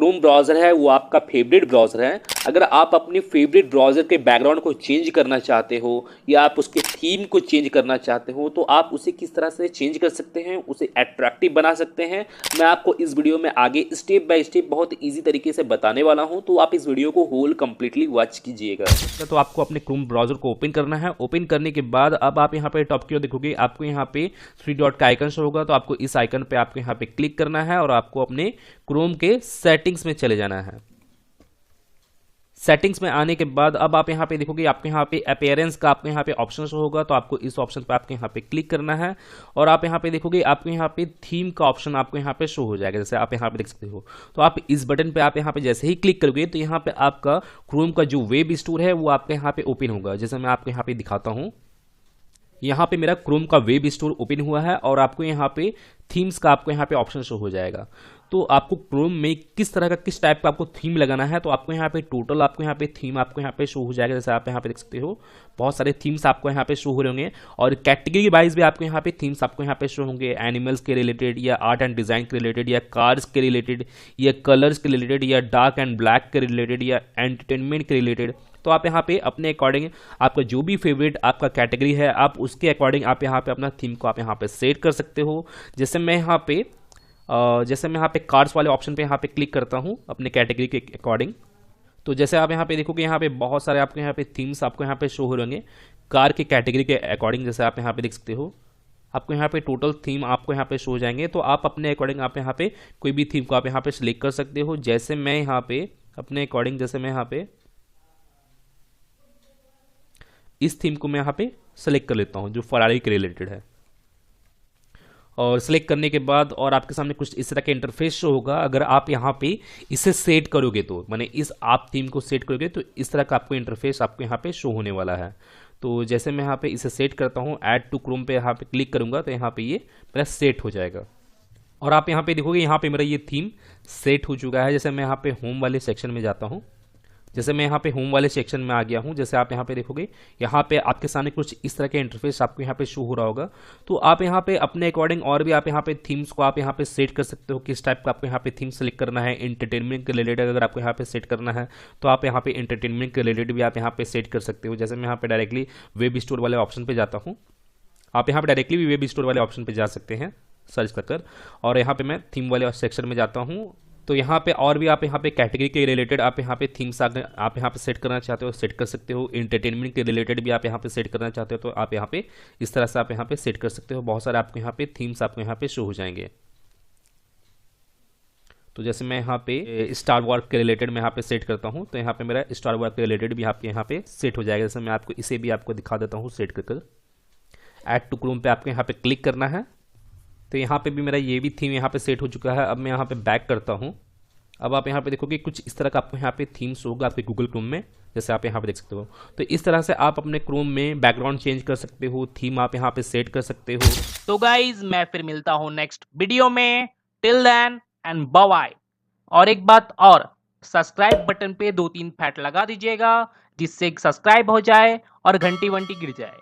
Chrome browser है वो आपका फेवरेट ब्राउज़र है, अगर आप अपनी फेवरेट ब्राउज़र के बैकग्राउंड को चेंज करना चाहते हो या आप उसके थीम को चेंज करना चाहते हो तो आप उसे किस तरह से चेंज कर सकते हैं, उसे अट्रैक्टिव बना सकते हैं, मैं आपको इस वीडियो में आगे स्टेप बाय स्टेप बहुत ईजी तरीके से बताने वाला हूं। तो आप इस वीडियो को होल कंप्लीटली वॉच कीजिएगा। तो आपको अपने क्रोम ब्राउज़र को ओपन करना है। ओपन करने के बाद अब आप यहाँ पे टॉप की ओर देखोगे, आपको यहाँ पे 3 डॉट का आइकन शो होगा, तो आपको इस आइकन पे आपको यहाँ पे क्लिक करना है और आपको अपने क्रोम के सेटिंग्स में चले जाना है। सेटिंग्स में आने के बाद अब आप यहाँ पे देखोगे, आपके यहाँ पे अपीयरेंस का आपको यहाँ पे ऑप्शन शो होगा, तो आपको इस ऑप्शन पे आपके यहाँ पे क्लिक करना है और आप यहाँ पे देखोगे आपको यहाँ पे थीम का ऑप्शन आपको यहाँ पे शो हो जाएगा, जैसे आप यहाँ पे देख सकते हो। तो आप इस बटन पे आप यहाँ पे जैसे ही क्लिक करोगे तो यहाँ पे आपका क्रोम का जो वेब स्टोर है वो आपके यहाँ पे ओपन होगा। जैसे मैं आपको यहाँ पे दिखाता हूँ, यहाँ पे मेरा क्रोम का वेब स्टोर ओपन हुआ है और आपको यहाँ पे थीम्स का आपको यहाँ पे ऑप्शन शो हो जाएगा। तो आपको क्रोम में किस तरह का किस टाइप का आपको थीम लगाना है, तो आपको यहाँ पे टोटल आपको यहाँ पे थीम आपको यहाँ पे शो हो जाएगा। जैसे आप यहाँ पे देख सकते हो बहुत सारे थीम्स आपको यहाँ पे शो हो रहे होंगे और कैटेगरी वाइज भी आपको यहाँ पे थीम्स आपको यहाँ पे शो होंगे, एनिमल्स के रिलेटेड या आर्ट एंड डिजाइन के रिलेटेड या कार्स के रिलेटेड या कलर्स के रिलेटेड या डार्क एंड ब्लैक के रिलेटेड या एंटरटेनमेंट के रिलेटेड। तो आप यहाँ पे अपने अकॉर्डिंग आपका जो भी फेवरेट आपका कैटेगरी है आप उसके अकॉर्डिंग आप यहाँ पे अपना थीम को आप यहाँ पे सेट कर सकते हो। जैसे मैं यहाँ पे कार्ड्स वाले ऑप्शन पे यहाँ पे क्लिक करता हूँ अपने कैटेगरी के अकॉर्डिंग। तो जैसे आप यहाँ पे देखोगे यहाँ पे बहुत सारे आपको यहाँ पे थीम्स आपको यहाँ पे शो हो रहेंगे कार के कैटेगरी के अकॉर्डिंग। जैसे आप यहाँ पे देख सकते हो आपको यहाँ पे टोटल थीम आपको यहाँ पे शो हो जाएंगे। तो आप अपने अकॉर्डिंग आप यहाँ पे कोई भी थीम को आप यहाँ पे सिलेक्ट कर सकते हो। जैसे मैं यहाँ पे अपने अकॉर्डिंग जैसे मैं यहाँ पे इस थीम को मैं यहाँ पे सेलेक्ट कर लेता हूँ जो फरारी के रिलेटेड है। और सेलेक्ट करने के बाद और आपके सामने कुछ इस तरह का इंटरफेस शो होगा। अगर आप यहाँ पे इसे सेट करोगे तो माने इस आप थीम को सेट करोगे तो इस तरह का आपको इंटरफेस आपको यहाँ पे शो होने वाला है। तो जैसे मैं यहाँ पे इसे सेट करता हूँ, ऐड टू क्रोम पे यहाँ पे क्लिक करूंगा तो यहाँ पे ये मेरा सेट हो जाएगा और आप यहाँ पे देखोगे यहाँ पे मेरा ये थीम सेट हो चुका है। जैसे मैं यहाँ पे होम वाले सेक्शन में जाता हूँ, जैसे मैं यहाँ पे होम वाले सेक्शन में आ गया हूँ, जैसे आप यहाँ पे देखोगे यहाँ पे आपके सामने कुछ इस तरह के इंटरफेस आपको यहाँ पे शो हो रहा होगा। तो आप यहाँ पे अपने अकॉर्डिंग और भी आप यहाँ पे थीम्स को आप यहाँ पे सेट कर सकते हो, किस टाइप का आपको यहाँ पे थीम सेलेक्ट करना है। एंटरटेनमेंट के रिलेटेड अगर आपको यहाँ पे सेट करना है तो आप यहाँ पे एंटरटेनमेंट के रिलेटेड भी आप यहाँ पे सेट कर सकते हो। जैसे मैं यहाँ पे डायरेक्टली वेब स्टोर वाले ऑप्शन पे जाता हूँ, आप यहाँ पे डायरेक्टली भी वेब स्टोर वाले ऑप्शन पे जा सकते हैं सर्च कर और यहाँ पे मैं थीम वाले सेक्शन में जाता हूँ। तो यहाँ पे और भी आप यहाँ पे कैटेगरी के रिलेटेड आप यहाँ पे थीम्स आप यहाँ पे सेट करना चाहते हो सेट कर सकते हो। एंटरटेनमेंट के रिलेटेड भी आप यहाँ पे सेट करना चाहते हो तो आप यहाँ पे इस तरह से आप यहाँ पे सेट कर सकते हो। बहुत सारे आपको यहाँ पे थीम्स आपको यहाँ पे शो हो जाएंगे। तो जैसे मैं यहाँ पे स्टार वॉर के रिलेटेड मैं यहाँ पे सेट करता हूँ तो यहाँ पे मेरा स्टार वॉर के रिलेटेड भी आपके यहाँ पे सेट हो जाएगा। जैसे मैं आपको इसे भी आपको दिखा देता हूँ सेट कर ऐड टू क्रोम पे आपको यहाँ पे क्लिक करना है। तो यहाँ पे भी मेरा ये भी थीम यहाँ पे सेट हो चुका है। अब मैं यहाँ पे बैक करता हूँ, अब आप यहाँ पे देखोगे कुछ इस तरह का आपको यहाँ पे थीम्स होगा आपके गूगल क्रोम में, जैसे आप यहाँ पे देख सकते हो। तो इस तरह से आप अपने क्रोम में बैकग्राउंड चेंज कर सकते हो, थीम आप यहाँ पे सेट कर सकते हो। तो गाइज मैं फिर मिलता हूँ नेक्स्ट वीडियो में, till then and bye bye. और एक बात और, सब्सक्राइब बटन पे 2-3 फैट लगा दीजिएगा जिससे सब्सक्राइब हो जाए और घंटी वंटी गिर जाए।